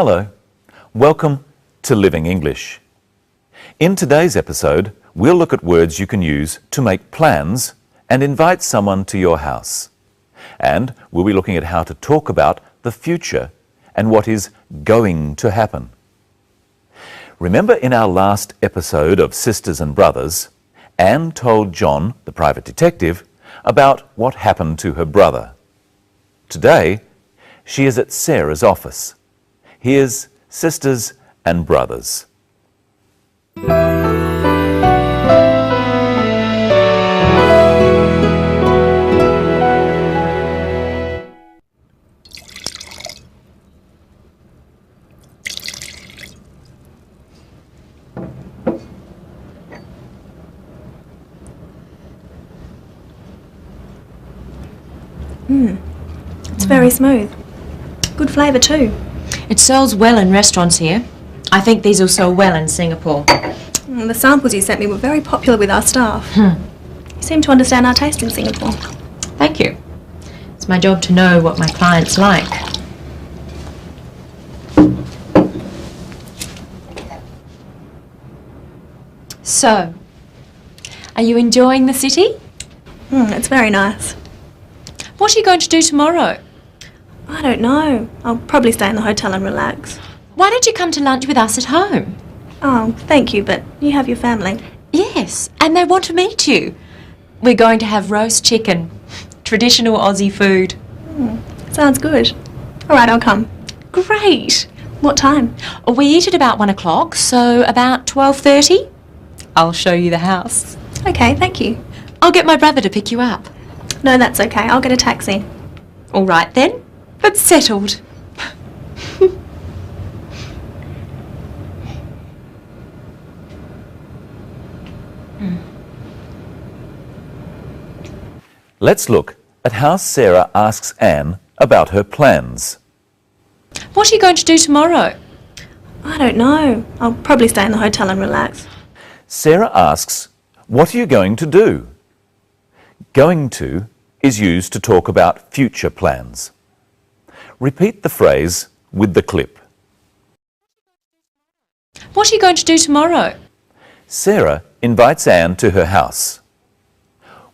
Hello, welcome to Living English. In today's episode, we'll look at words you can use to make plans and invite someone to your house. And we'll be looking at how to talk about the future and what is going to happen. Remember in our last episode of Sisters and Brothers, Anne told John, the private detective, about what happened to her brother. Today, she is at Sarah's office. Here's Sisters and Brothers. It's very smooth. Good flavour too. It sells well in restaurants here. I think these will sell well in Singapore. The samples you sent me were very popular with our staff. You seem to understand our taste in Singapore. Thank you. It's my job to know what my clients like. So, are you enjoying the city? It's very nice. What are you going to do tomorrow? I don't know. I'll probably stay in the hotel and relax. Why don't you come to lunch with us at home? Oh, thank you, but you have your family. Yes, and they want to meet you. We're going to have roast chicken, traditional Aussie food. Sounds good. All right, I'll come. Great. What time? We eat at about 1 o'clock, so about 12:30. I'll show you the house. Okay, thank you. I'll get my brother to pick you up. No, that's okay. I'll get a taxi. All right then, that's settled. Let's look at how Sarah asks Anne about her plans. What are you going to do tomorrow? I don't know. I'll probably stay in the hotel and relax. Sarah asks, what are you going to do? Going to is used to talk about future plans. Repeat the phrase with the clip. What are you going to do tomorrow? Sarah invites Anne to her house.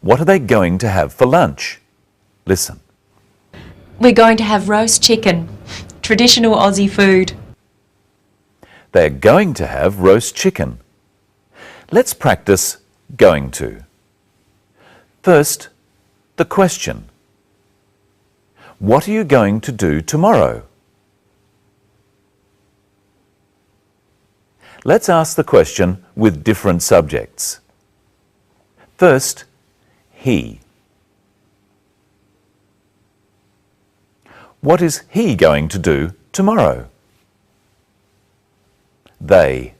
What are they going to have for lunch? Listen. We're going to have roast chicken, traditional Aussie food. They're going to have roast chicken. Let's practice going to. First, the question. What are you going to do tomorrow? Let's ask the question with different subjects. First, he. What is he going to do tomorrow? They.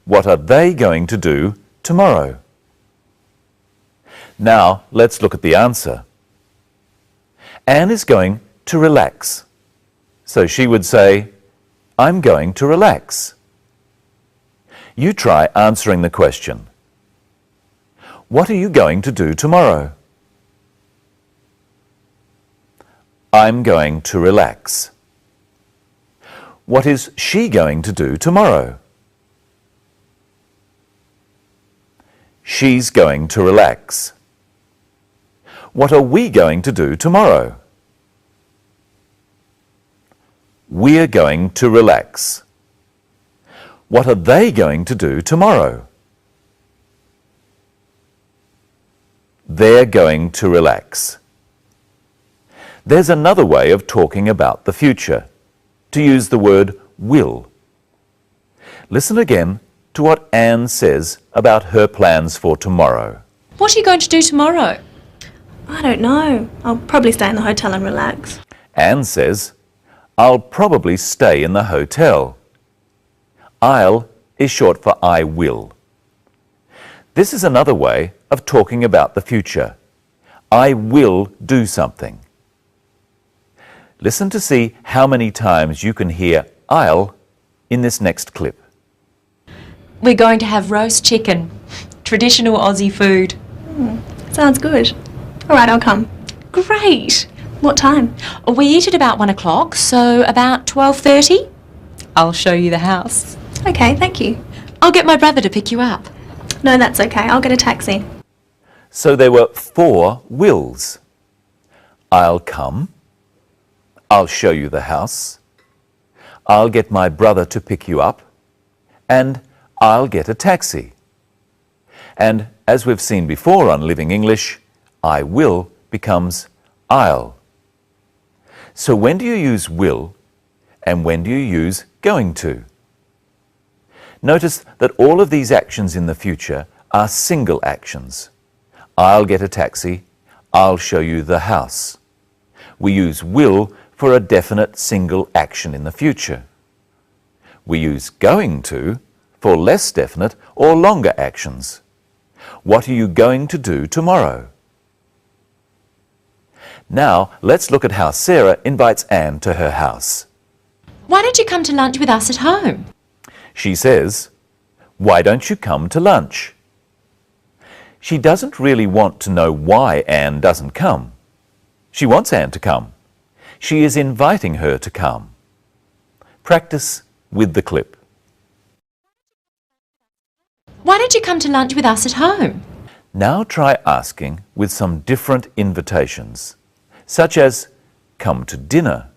What are they going to do tomorrow? Now, let's look at the answer. Anne is going to relax. So she would say, I'm going to relax. You try answering the question. What are you going to do tomorrow? I'm going to relax. What is she going to do tomorrow? She's going to relax. What are we going to do tomorrow? We're going to relax. What are they going to do tomorrow? They're going to relax. There's another way of talking about the future, to use the word will. Listen again to what Anne says about her plans for tomorrow. What are you going to do tomorrow? I don't know. I'll probably stay in the hotel and relax. Anne says, I'll probably stay in the hotel. I'll is short for I will. This is another way of talking about the future. I will do something. Listen to see how many times you can hear I'll in this next clip. We're going to have roast chicken, traditional Aussie food. Sounds good. All right, I'll come. Great. What time? We eat at about 1 o'clock, so about 12:30. I'll show you the house. Okay, thank you. I'll get my brother to pick you up. No, that's okay. I'll get a taxi. So there were 4 wills. I'll come. I'll show you the house. I'll get my brother to pick you up. And I'll get a taxi. And as we've seen before on Living English, I will becomes I'll. So when do you use will and when do you use going to? Notice that all of these actions in the future are single actions. I'll get a taxi. I'll show you the house. We use will for a definite single action in the future. We use going to for less definite or longer actions. What are you going to do tomorrow? Now, let's look at how Sarah invites Anne to her house. Why don't you come to lunch with us at home? She says, "Why don't you come to lunch?" She doesn't really want to know why Anne doesn't come. She wants Anne to come. She is inviting her to come. Practice with the clip. Why don't you come to lunch with us at home? Now try asking with some different invitations, such as, "Come to dinner."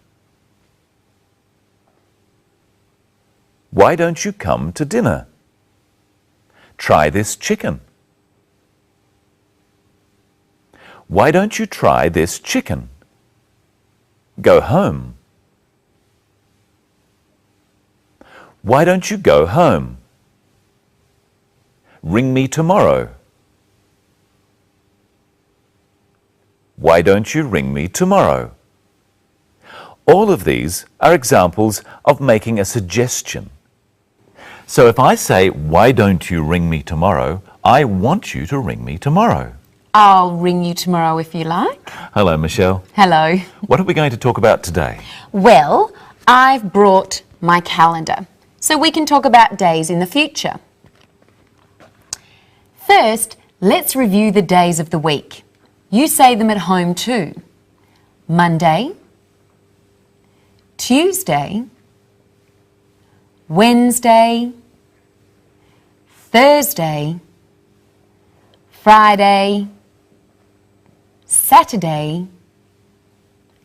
Why don't you come to dinner? Try this chicken. Why don't you try this chicken? Go home. Why don't you go home? Ring me tomorrow. Why don't you ring me tomorrow? All of these are examples of making a suggestion. So if I say, "Why don't you ring me tomorrow?" I want you to ring me tomorrow. I'll ring you tomorrow if you like. Hello, Michelle. Hello. What are we going to talk about today? Well, I've brought my calendar so we can talk about days in the future. First, let's review the days of the week. You say them at home too. Monday, Tuesday, Wednesday, Thursday, Friday, Saturday,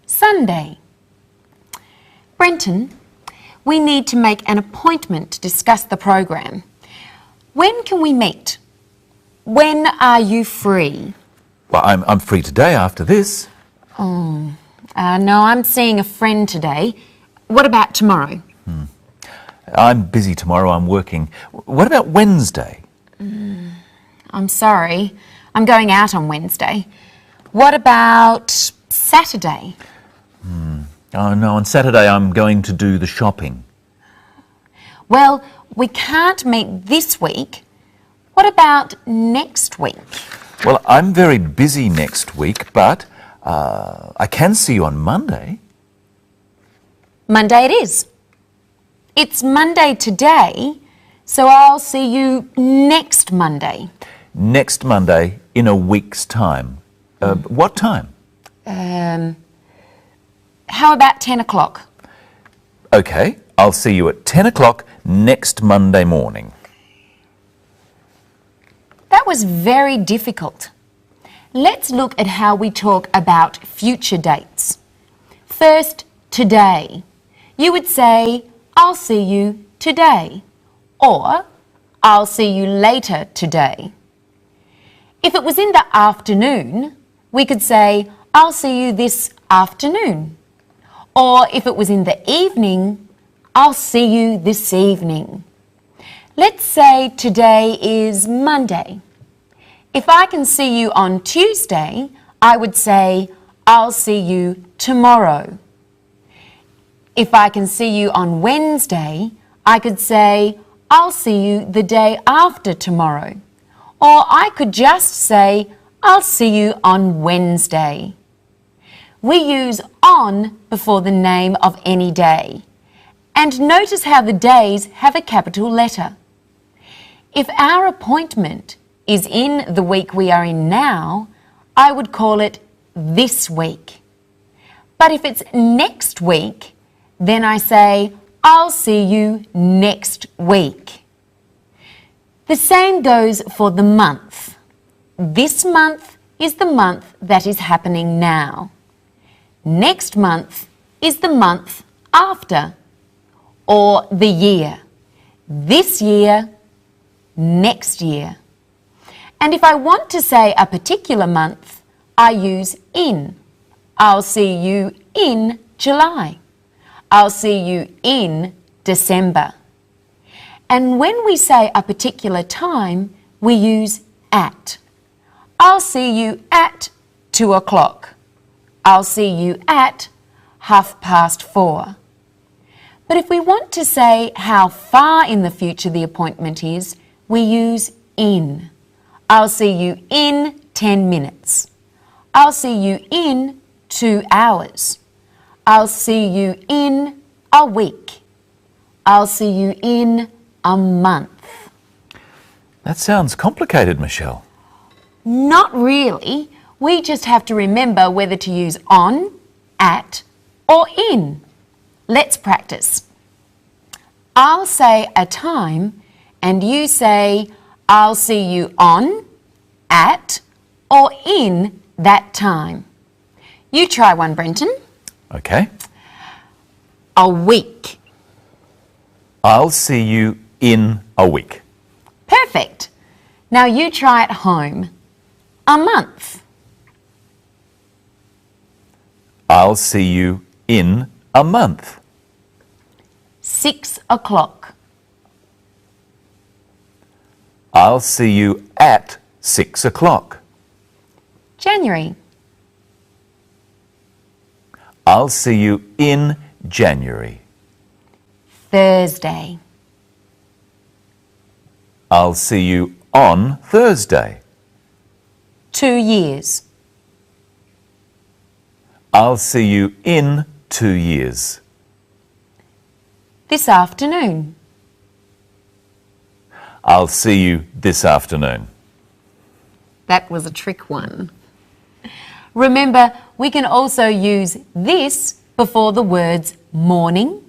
Sunday. Brenton, we need to make an appointment to discuss the program. When can we meet? When are you free? Well, I'm free today after this. No, I'm seeing a friend today. What about tomorrow? I'm busy tomorrow, I'm working. What about Wednesday? I'm sorry, I'm going out on Wednesday. What about Saturday? Oh no, on Saturday I'm going to do the shopping. Well, we can't meet this week. What about next week? Well, I'm very busy next week, but I can see you on Monday. Monday it is. It's Monday today, so I'll see you next Monday. Next Monday in a week's time. What time? How about 10 o'clock? Okay, I'll see you at 10 o'clock next Monday morning. That was very difficult. Let's look at how we talk about future dates. First, today. You would say, "I'll see you today," or "I'll see you later today." If it was in the afternoon, we could say, "I'll see you this afternoon." Or if it was in the evening, "I'll see you this evening." Let's say today is Monday. If I can see you on Tuesday, I would say, "I'll see you tomorrow." If I can see you on Wednesday, I could say, "I'll see you the day after tomorrow." Or I could just say, "I'll see you on Wednesday." We use on before the name of any day. And notice how the days have a capital letter. If our appointment is in the week we are in now, I would call it this week. But if it's next week, then I say, I'll see you next week. The same goes for the month. This month is the month that is happening now. Next month is the month after, or the year. This year, next year. And if I want to say a particular month, I use in. I'll see you in July. I'll see you in December. And when we say a particular time, we use at. I'll see you at 2 o'clock. I'll see you at 4:30. But if we want to say how far in the future the appointment is, we use in. I'll see you in 10 minutes. I'll see you in 2 hours. I'll see you in a week. I'll see you in a month. That sounds complicated, Michelle. Not really. We just have to remember whether to use on, at, or in. Let's practice. I'll say a time and you say, I'll see you on, at, or in that time. You try one, Brenton. Okay. A week. I'll see you in a week. Perfect. Now you try at home. A month. I'll see you in a month. 6 o'clock. I'll see you at 6 o'clock. January. I'll see you in January. Thursday. I'll see you on Thursday. 2 years. I'll see you in 2 years. This afternoon. I'll see you this afternoon. That was a trick one. Remember, we can also use this before the words morning,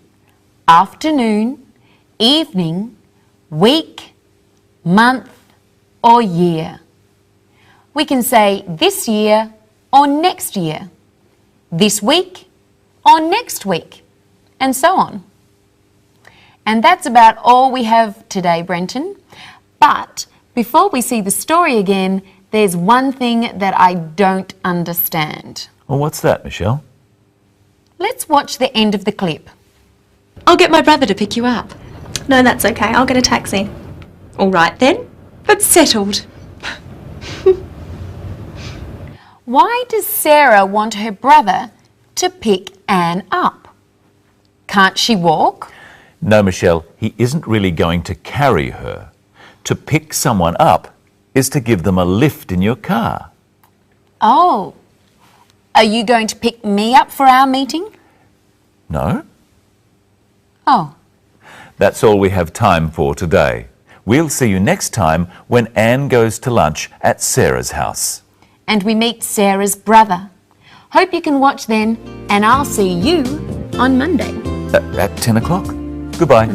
afternoon, evening, week, month, or year. We can say this year or next year, this week or next week, and so on. And that's about all we have today, Brenton. But before we see the story again, there's one thing that I don't understand. Well, what's that, Michelle? Let's watch the end of the clip. I'll get my brother to pick you up. No, that's okay. I'll get a taxi. All right then, that's settled. Why does Sarah want her brother to pick Anne up? Can't she walk? No, Michelle, he isn't really going to carry her. To pick someone up is to give them a lift in your car. Oh, are you going to pick me up for our meeting? No? Oh. That's all we have time for today. We'll see you next time when Anne goes to lunch at Sarah's house. And we meet Sarah's brother. Hope you can watch then, and I'll see you on Monday. At 10 o'clock. Goodbye.